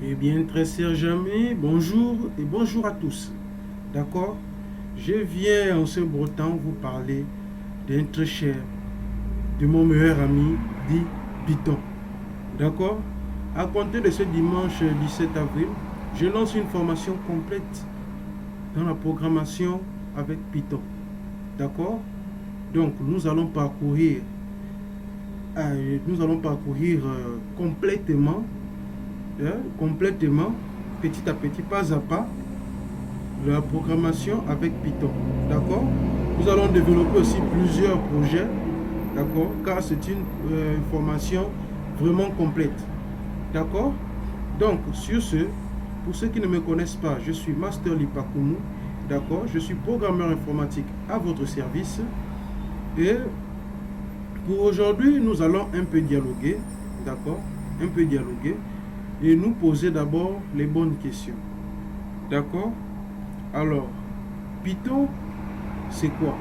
Eh bien, très sérieusement, bonjour et bonjour à tous. D'accord? Je viens en ce beau temps vous parler d'un très cher, de mon meilleur ami, dit Python. D'accord? À compter de ce dimanche 17 avril, je lance une formation complète dans la programmation avec Python. D'accord? Donc, nous allons parcourir complètement, petit à petit, pas à pas, la programmation avec Python. D'accord? Nous allons développer aussi plusieurs projets. D'accord? Car c'est une formation vraiment complète. D'accord? Donc, sur ce, pour ceux qui ne me connaissent pas, je suis Master Lipakumu. D'accord? Je suis programmeur informatique à votre service. Et pour aujourd'hui, nous allons un peu dialoguer. D'accord? Un peu dialoguer. Et nous poser d'abord les bonnes questions. D'accord? Alors, Python, c'est quoi?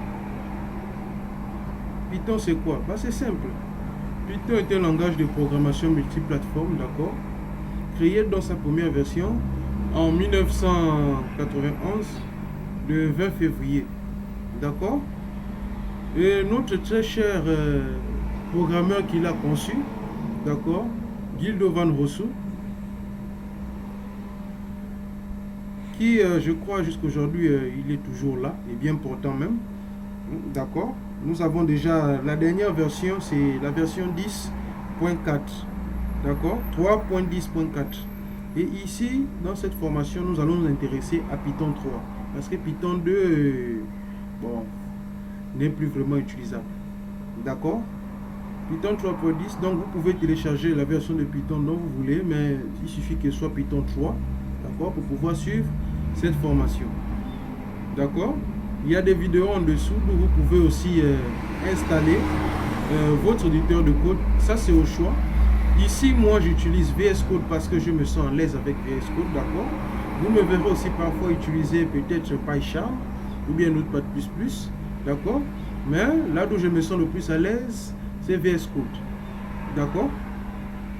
Python, c'est quoi? Bah, c'est simple. Python est un langage de programmation multiplateforme, d'accord? Créé dans sa première version en 1991, le 20 février. D'accord? Et notre très cher programmeur qui l'a conçu, d'accord? Gildo Van Rossum, qui, je crois, jusqu'aujourd'hui, il est toujours là, et bien portant même. D'accord? Nous avons déjà la dernière version, c'est la version 10.4. D'accord? 3.10.4. Et ici, dans cette formation, nous allons nous intéresser à Python 3. Parce que Python 2, bon, n'est plus vraiment utilisable. D'accord? Python 3.10, donc vous pouvez télécharger la version de Python dont vous voulez, mais il suffit qu'elle soit Python 3. D'accord? Pour pouvoir suivre cette formation. D'accord? Il y a des vidéos en dessous où vous pouvez aussi installer votre éditeur de code. Ça, c'est au choix. Ici, moi, j'utilise VS Code parce que je me sens à l'aise avec VS Code. D'accord? Vous me verrez aussi parfois utiliser peut-être PyCharm ou bien Notepad++. D'accord? Mais là où je me sens le plus à l'aise, c'est VS Code. D'accord?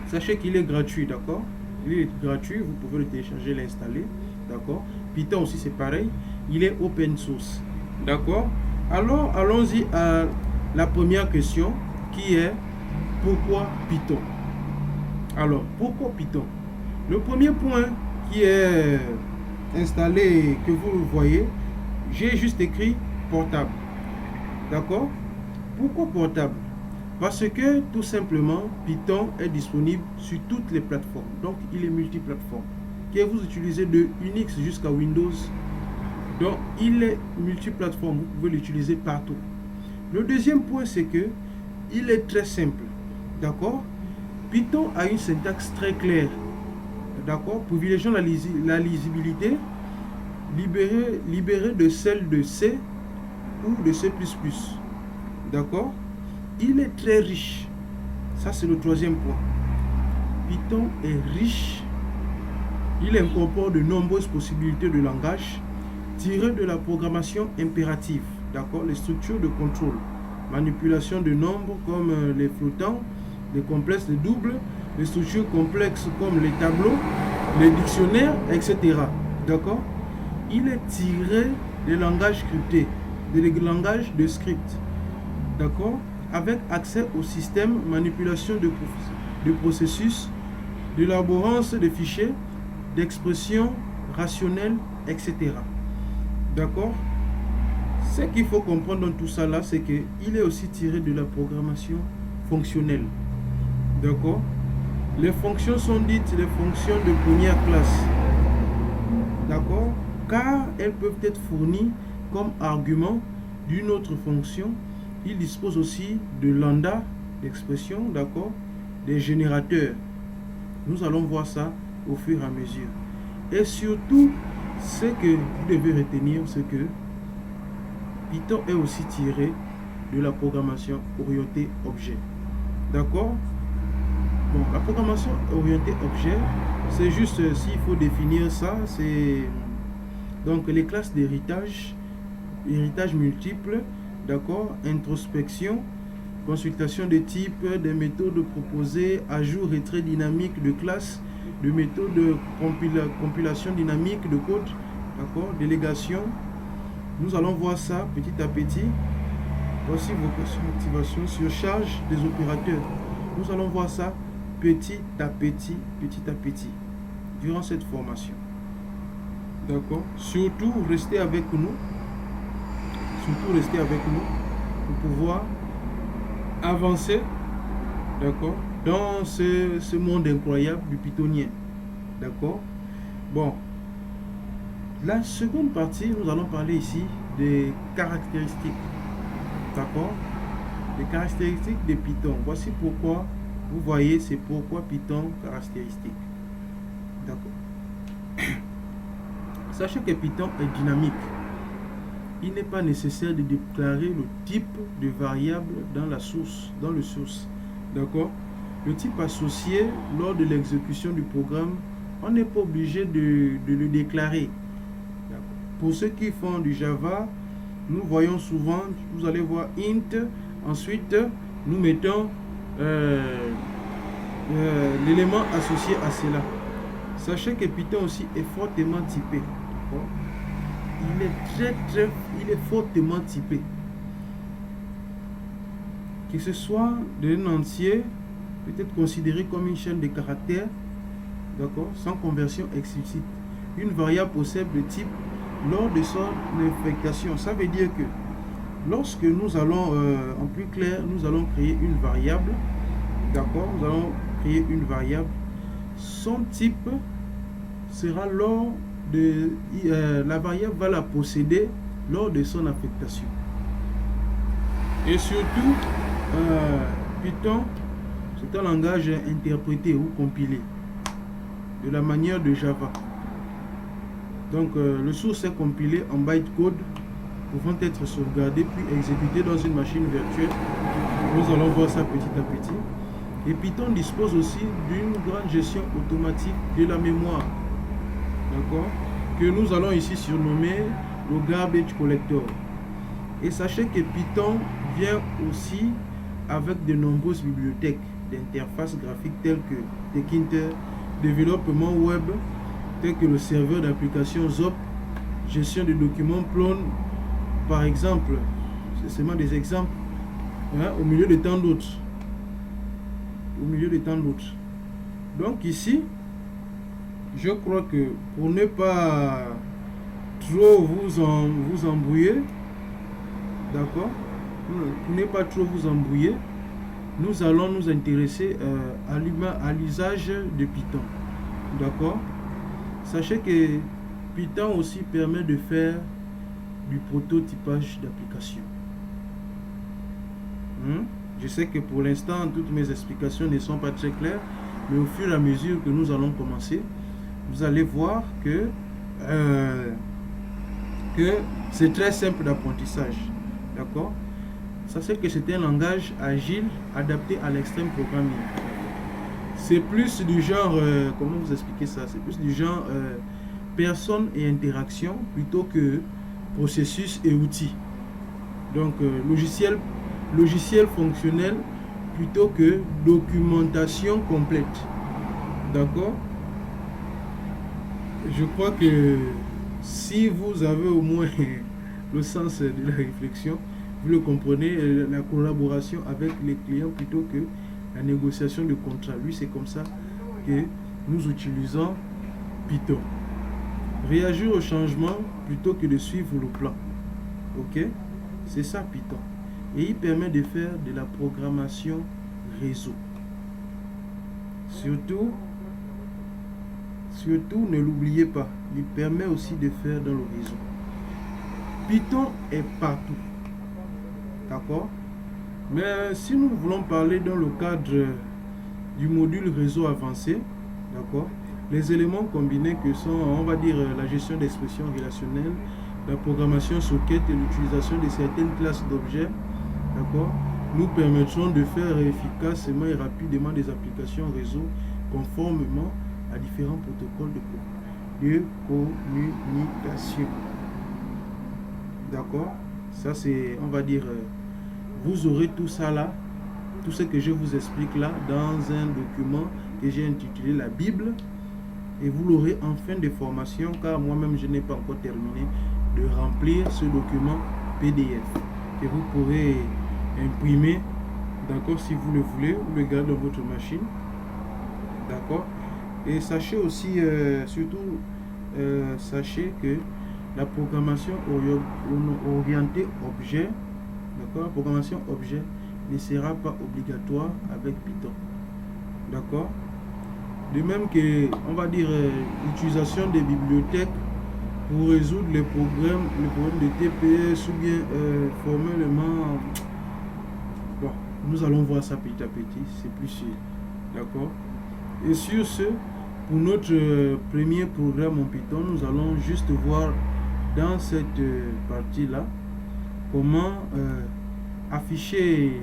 Sachez qu'il est gratuit. D'accord? Il est gratuit. Vous pouvez le télécharger, l'installer. D'accord? Python aussi, c'est pareil. Il est open source. D'accord? Alors, allons-y à la première question qui est pourquoi Python? Alors, pourquoi Python? Le premier point qui est installé, que vous voyez, j'ai juste écrit portable. D'accord? Pourquoi portable? Parce que tout simplement, Python est disponible sur toutes les plateformes. Donc, il est multiplateforme. Que vous utilisez de Unix jusqu'à Windows, donc il est multiplateforme, vous pouvez l'utiliser partout. Le deuxième point, c'est que il est très simple. D'accord? Python a une syntaxe très claire. D'accord? Privilégiant la lisibilité, libérée de celle de C ou de C++. D'accord? Il est très riche. Ça, c'est le troisième point. Python est riche. Il incorpore de nombreuses possibilités de langage tirées de la programmation impérative, d'accord, les structures de contrôle, manipulation de nombres comme les flottants, les complexes, les doubles, les structures complexes comme les tableaux, les dictionnaires, etc. D'accord? Il est tiré des langages cryptés, des langages de script, d'accord, avec accès au système, manipulation de processus, d'élaborance de fichiers, d'expression rationnelle, etc. D'accord? Ce qu'il faut comprendre dans tout ça là, c'est qu'il est aussi tiré de la programmation fonctionnelle. D'accord? Les fonctions sont dites les fonctions de première classe. D'accord? Car elles peuvent être fournies comme argument d'une autre fonction. Il dispose aussi de lambda, d'expression, d'accord? Des générateurs. Nous allons voir ça au fur et à mesure. Et surtout, ce que vous devez retenir, c'est que Python est aussi tiré de la programmation orientée objet. D'accord? Bon, la programmation orientée objet, c'est juste, s'il faut définir ça, c'est donc les classes d'héritage, héritage multiple, d'accord, introspection, consultation de type, des méthodes proposées, ajout, retrait dynamique de classe, de méthodes de compilation dynamique de code, d'accord, délégation. Nous allons voir ça petit à petit. Voici vocation activation, surcharge des opérateurs. Nous allons voir ça petit à petit, durant cette formation. D'accord. Surtout, restez avec nous. Pour pouvoir avancer, d'accord, dans ce monde incroyable du pythonien. D'accord. Bon. La seconde partie, nous allons parler ici des caractéristiques. D'accord. Les caractéristiques de Python. Voici pourquoi, vous voyez, c'est pourquoi Python caractéristique. D'accord. Sachez que Python est dynamique. Il n'est pas nécessaire de déclarer le type de variable dans la source, dans le source. D'accord. Le type associé lors de l'exécution du programme, on n'est pas obligé de le déclarer. Pour ceux qui font du Java, nous voyons souvent, vous allez voir int, ensuite nous mettons l'élément associé à cela. Sachez que Python aussi est fortement typé. Il est fortement typé. Que ce soit d'un entier, peut-être considéré comme une chaîne de caractères, d'accord, sans conversion explicite. Une variable possède le type lors de son affectation. Ça veut dire que lorsque nous allons, en plus clair, nous allons créer une variable, d'accord, nous allons créer une variable, son type sera lors de, la variable va la posséder lors de son affectation. Et surtout, Python, c'est un langage interprété ou compilé de la manière de Java. Donc, le source est compilé en bytecode pouvant être sauvegardé puis exécuté dans une machine virtuelle. Nous allons voir ça petit à petit. Et Python dispose aussi d'une grande gestion automatique de la mémoire, d'accord, que nous allons ici surnommer le garbage collector. Et sachez que Python vient aussi avec de nombreuses bibliothèques d'interfaces graphiques telles que Tkinter, développement web tel que le serveur d'application Zop, gestion de documents Plone, par exemple. C'est seulement des exemples, hein, au milieu de tant d'autres. Donc ici, je crois que pour ne pas trop vous embrouiller, d'accord, pour ne pas trop vous embrouiller, nous allons nous intéresser à l'usage de Python, d'accord. Sachez que Python aussi permet de faire du prototypage d'application. Je sais que pour l'instant, toutes mes explications ne sont pas très claires, mais au fur et à mesure que nous allons commencer, vous allez voir que c'est très simple d'apprentissage. D'accord? Sachez que c'est un langage agile adapté à l'extrême programming. C'est plus du genre, comment vous expliquer ça? C'est plus du genre personne et interaction plutôt que processus et outils. Donc logiciel fonctionnel plutôt que documentation complète. D'accord? Je crois que si vous avez au moins le sens de la réflexion, vous le comprenez, la collaboration avec les clients plutôt que la négociation de contrat. Lui, c'est comme ça que nous utilisons Python. Réagir au changement plutôt que de suivre le plan. Ok? C'est ça Python. Et il permet de faire de la programmation réseau. Surtout, ne l'oubliez pas, il permet aussi de faire dans le réseau. Python est partout. D'accord? Mais si nous voulons parler dans le cadre du module réseau avancé, d'accord, les éléments combinés que sont, on va dire, la gestion d'expression relationnelle, la programmation socket et l'utilisation de certaines classes d'objets, d'accord, nous permettront de faire efficacement et rapidement des applications réseau conformément à différents protocoles de communication. D'accord? Ça c'est, on va dire, vous aurez tout ça là tout ce que je vous explique là dans un document que j'ai intitulé la Bible, et vous l'aurez en fin de formation, car moi-même je n'ai pas encore terminé de remplir ce document PDF que vous pourrez imprimer, d'accord, si vous le voulez, ou le garder dans votre machine, d'accord. Et sachez aussi, surtout, sachez que la programmation orientée objet, d'accord, la programmation objet ne sera pas obligatoire avec Python, d'accord. De même que, on va dire, l'utilisation des bibliothèques pour résoudre les problèmes de TPS ou bien formellement, bon, nous allons voir ça petit à petit, c'est plus sûr, d'accord. Et sur ce, pour notre premier programme en Python, nous allons juste voir dans cette partie là comment afficher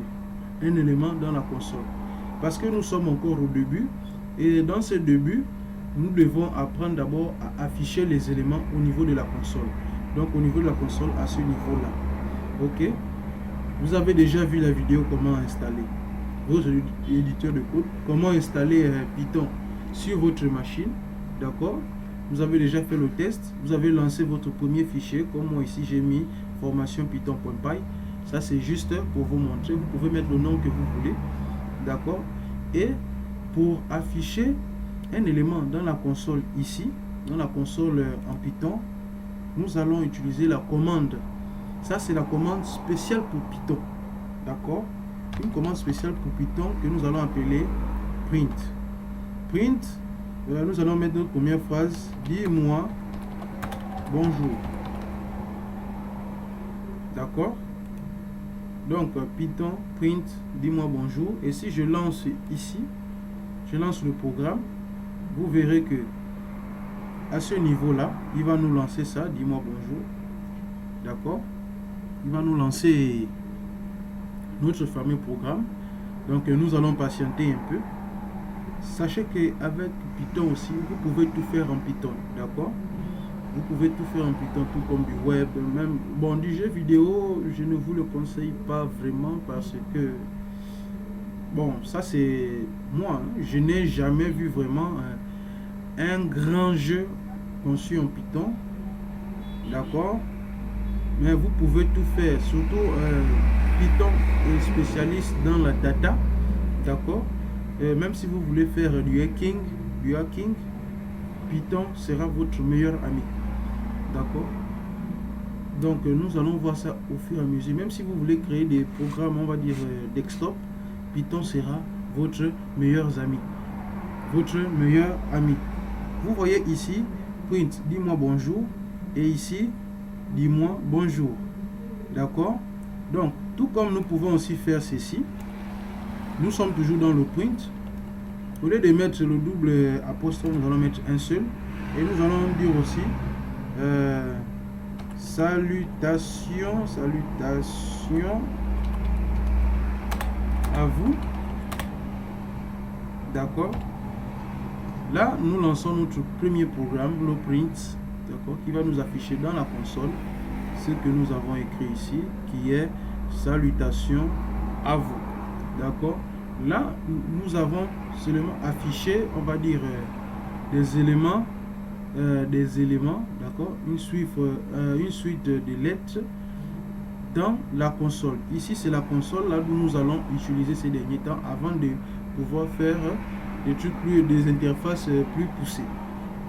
un élément dans la console, parce que nous sommes encore au début, et dans ce début nous devons apprendre d'abord à afficher les éléments au niveau de la console. Donc au niveau de la console, à ce niveau là, ok. Vous avez déjà vu la vidéo comment installer votre éditeur de code, comment installer Python sur votre machine, d'accord. Vous avez déjà fait le test, vous avez lancé votre premier fichier, comme moi ici j'ai mis formation python.py. Ça c'est juste pour vous montrer, vous pouvez mettre le nom que vous voulez, d'accord. Et pour afficher un élément dans la console ici, dans la console en Python, nous allons utiliser la commande. Ça c'est la commande spéciale pour Python, d'accord. Une commande spéciale pour Python que nous allons appeler print. Print, nous allons mettre notre première phrase, dis-moi bonjour, d'accord. Donc Python print, dis-moi bonjour. Et si je lance ici, je lance le programme, vous verrez que à ce niveau là, il va nous lancer ça, dis-moi bonjour, d'accord. Il va nous lancer notre fameux programme. Donc nous allons patienter un peu. Sachez qu'avec Python aussi, vous pouvez tout faire en Python, d'accord. Vous pouvez tout faire en Python, tout comme du web, même bon, du jeu vidéo, je ne vous le conseille pas vraiment, parce que bon, ça c'est moi, hein, je n'ai jamais vu vraiment un grand jeu conçu en Python, d'accord. Mais vous pouvez tout faire, surtout Python est spécialiste dans la data, d'accord. Même si vous voulez faire du hacking, Python sera votre meilleur ami, d'accord. Donc nous allons voir ça au fur et à mesure. Même si vous voulez créer des programmes, on va dire desktop, Python sera votre meilleur ami, Vous voyez ici, print, dis-moi bonjour, et ici, dis-moi bonjour, d'accord. Donc tout comme nous pouvons aussi faire ceci, nous sommes toujours dans le print. Au lieu de mettre le double apostrophe, nous allons mettre un seul, et nous allons dire aussi salutations à vous, d'accord. Là nous lançons notre premier programme, le print, d'accord, qui va nous afficher dans la console ce que nous avons écrit ici, qui est salutations à vous, d'accord. Là nous avons seulement affiché, on va dire, des éléments, d'accord, une suite de lettres dans la console. Ici c'est la console là où nous allons utiliser ces derniers temps avant de pouvoir faire des trucs des interfaces plus poussées,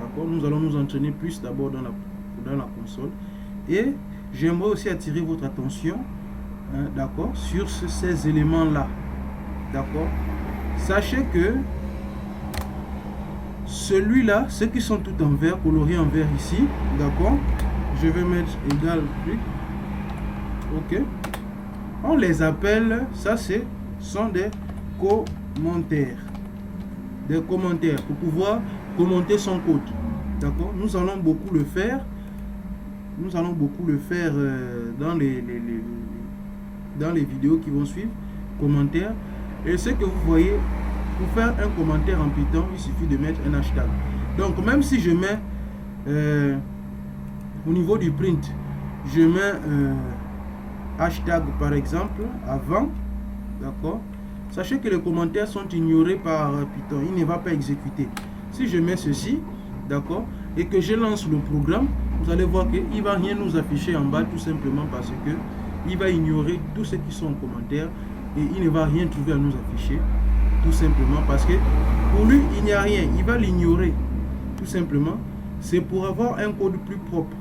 d'accord. Nous allons nous entraîner plus d'abord dans la console. Et j'aimerais aussi attirer votre attention, d'accord, sur ces éléments là, d'accord. Sachez que celui-là, ceux qui sont tout en vert, colorés en vert ici, d'accord, je vais mettre égal plus, ok. On les appelle, ça sont des commentaires, pour pouvoir commenter son code, d'accord. Nous allons beaucoup le faire, dans les vidéos qui vont suivre, commentaires. Et ce que vous voyez, pour faire un commentaire en Python, il suffit de mettre un hashtag. Donc même si je mets au niveau du print, je mets hashtag par exemple avant, d'accord, Sachez que les commentaires sont ignorés par Python. Il ne va pas exécuter. Si je mets ceci, d'accord, et que je lance le programme, vous allez voir qu'il ne va rien nous afficher en bas, tout simplement parce que il va ignorer tous ceux qui sont en commentaire et il ne va rien trouver à nous afficher, tout simplement parce que pour lui, il n'y a rien. Il va l'ignorer, tout simplement. C'est pour avoir un code plus propre,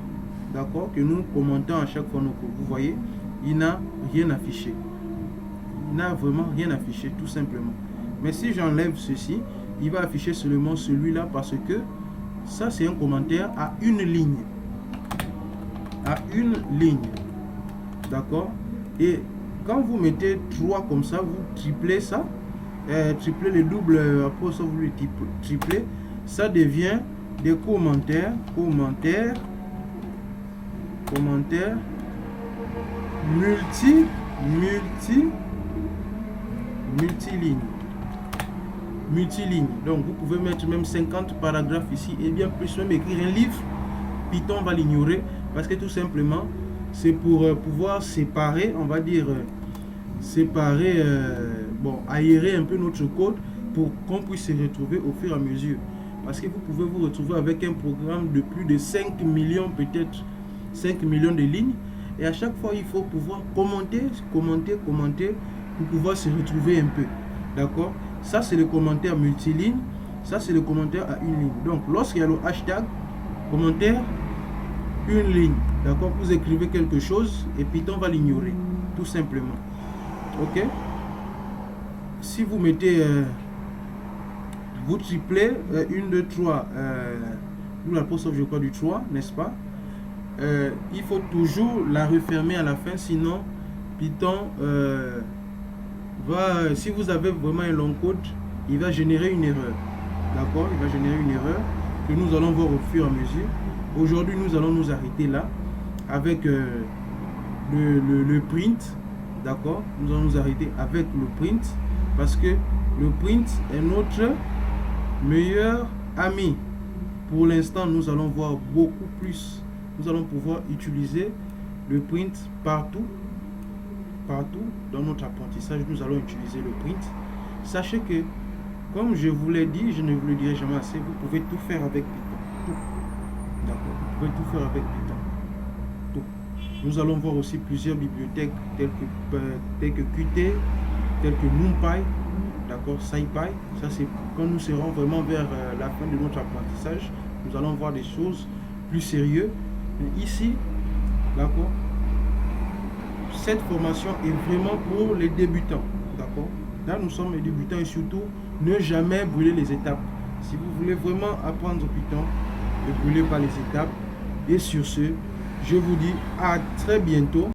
d'accord, que nous commentons à chaque fois nos codes. Vous voyez, il n'a rien affiché. Il n'a vraiment rien affiché, tout simplement. Mais si j'enlève ceci, il va afficher seulement celui-là parce que ça, c'est un commentaire à une ligne. À une ligne. D'accord? Et quand vous mettez 3 comme ça, vous triplez ça, triplez le double apostrophe, vous le triplez, ça devient des commentaires, multiligne. Donc vous pouvez mettre même 50 paragraphes ici et bien plus, même écrire un livre. Python va l'ignorer parce que tout simplement c'est pour pouvoir séparer, on va dire aérer un peu notre code pour qu'on puisse se retrouver au fur et à mesure. Parce que vous pouvez vous retrouver avec un programme de plus de 5 millions, peut-être 5 millions de lignes. Et à chaque fois, il faut pouvoir commenter pour pouvoir se retrouver un peu. D'accord? Ça, c'est le commentaire multiligne. Ça, c'est le commentaire à une ligne. Donc, lorsqu'il y a le hashtag, commentaire, une ligne. D'accord? Vous écrivez quelque chose et Python va l'ignorer. Tout simplement. Ok? Si vous mettez... vous triplez 1, 2, 3, nous l'apostrophe je crois du 3, n'est-ce pas? Il faut toujours la refermer à la fin, sinon Python va, si vous avez vraiment un long code, il va générer une erreur. D'accord? Il va générer une erreur que nous allons voir au fur et à mesure. Aujourd'hui, nous allons nous arrêter là avec le print. D'accord? Nous allons nous arrêter avec le print parce que le print est notre meilleur ami. Pour l'instant, nous allons voir beaucoup plus. Nous allons pouvoir utiliser le print partout dans notre apprentissage. Nous allons utiliser le print. Sachez que, comme je vous l'ai dit, je ne vous le dirai jamais assez, vous pouvez tout faire avec Python. Tout. D'accord? Vous pouvez tout faire avec Python. Tout. Nous allons voir aussi plusieurs bibliothèques telles que Qt, telles que NumPy, d'accord, SciPy. Ça, c'est quand nous serons vraiment vers la fin de notre apprentissage. Nous allons voir des choses plus sérieuses. Mais ici, d'accord, cette formation est vraiment pour les débutants. D'accord? Là, nous sommes les débutants et surtout, ne jamais brûler les étapes. Si vous voulez vraiment apprendre Python, ne brûlez pas les étapes. Et sur ce, je vous dis à très bientôt.